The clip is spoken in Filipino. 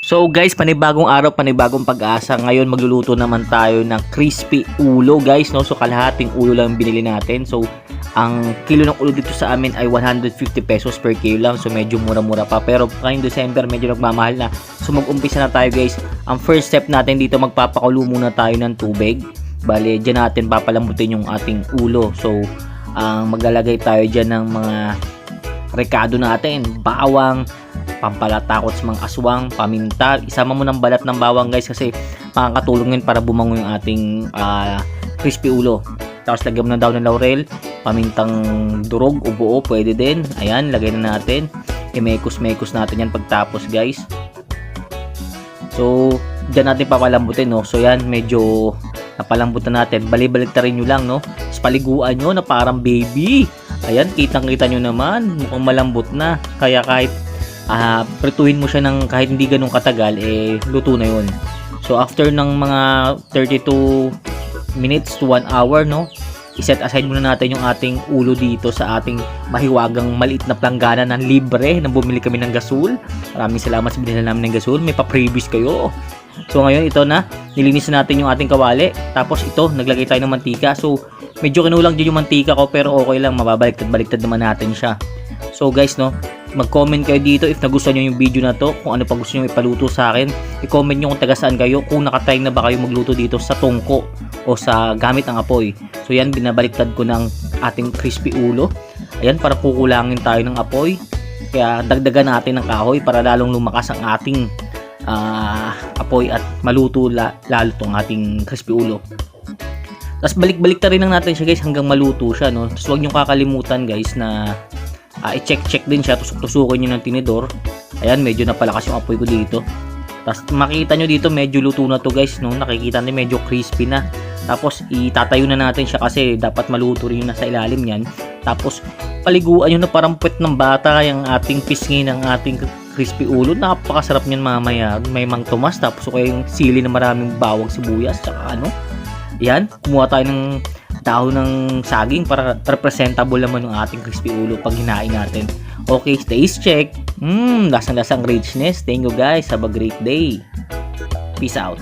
So guys, panibagong araw, panibagong pag-asa. Ngayon magluluto naman tayo ng crispy ulo guys, no? So kalahating ulo lang binili natin. So ang kilo ng ulo dito sa amin ay 150 pesos per kilo lang. So medyo mura-mura pa. Pero ngayong December medyo nagmamahal na. So mag-umpisa na tayo guys. Ang first step natin dito, magpapakulo muna tayo ng tubig. Bale, dyan natin papalambutin yung ating ulo. So maglalagay tayo dyan ng mga rekado natin. Bawang, pampalatakot sa mga aswang, paminta. Isama mo ng balat ng bawang guys kasi makakatulong yun para bumango yung ating crispy ulo. Tapos lagyan mo ng daon ng laurel, pamintang durog o buo, pwede din. Ayan, lagay na natin. I-mekos-mekos natin yan pagtapos guys. So dyan natin papalambutin, no? So yan, medyo napalambutan natin. Bali-baliktarin nyo lang, no? Tapos paliguan nyo na parang baby. Ayan, kitang-kita nyo naman, mukhang malambot na. Kaya kahit prituhin mo siya ng kahit hindi ganun katagal, luto na yun. So after ng mga 32 minutes to 1 hour, no, iset aside muna natin yung ating ulo dito sa ating mahiwagang maliit na planggana ng libre nang bumili kami ng gasol. Maraming salamat sa binili namin ng gasol, may pa-previous kayo. So ngayon ito na, nilinis na natin yung ating kawali. Tapos ito, naglagay tayo ng mantika. So medyo kinulang din yung mantika ko, pero okay lang, mababaliktad-baliktad naman natin siya. So guys, no, mag-comment kayo dito if nagustuhan nyo yung video na to, kung ano pa gusto nyo ipaluto sa akin. I-comment nyo kung taga saan kayo, kung nakatry na ba kayo magluto dito sa tungko o sa gamit ng apoy. So yan, binabaliktad ko ng ating crispy ulo. Ayan, para kukulangin tayo ng apoy. Kaya dagdagan natin ng kahoy para lalong lumakas ang ating apoy at maluto lalo tong ating crispy ulo. Tapos balik-balik rin lang natin siya guys hanggang maluto siya, no? Tapos huwag nyo kakalimutan guys na i-check din siya, tusok-tusukin nyo ng tinidor. Ayan, medyo napalakas yung apoy ko dito. Tapos makikita nyo dito medyo luto na to guys, no? Nakikita nyo medyo crispy na. Tapos itatayo na natin siya kasi dapat maluto rin yung nasa ilalim yan. Tapos paliguan nyo na parang puwet ng bata yung ating pisngi ng ating crispy ulo. Napakasarap niyan mamaya. May mang tumas, tapos okay yung sili na maraming bawang, sibuyas, tsaka ano. Yan, kumuha tayo ng dahon ng saging para representable naman yung ating crispy ulo pag hinain natin. Okay, taste check. Lasang-lasang richness. Thank you guys. Have a great day. Peace out.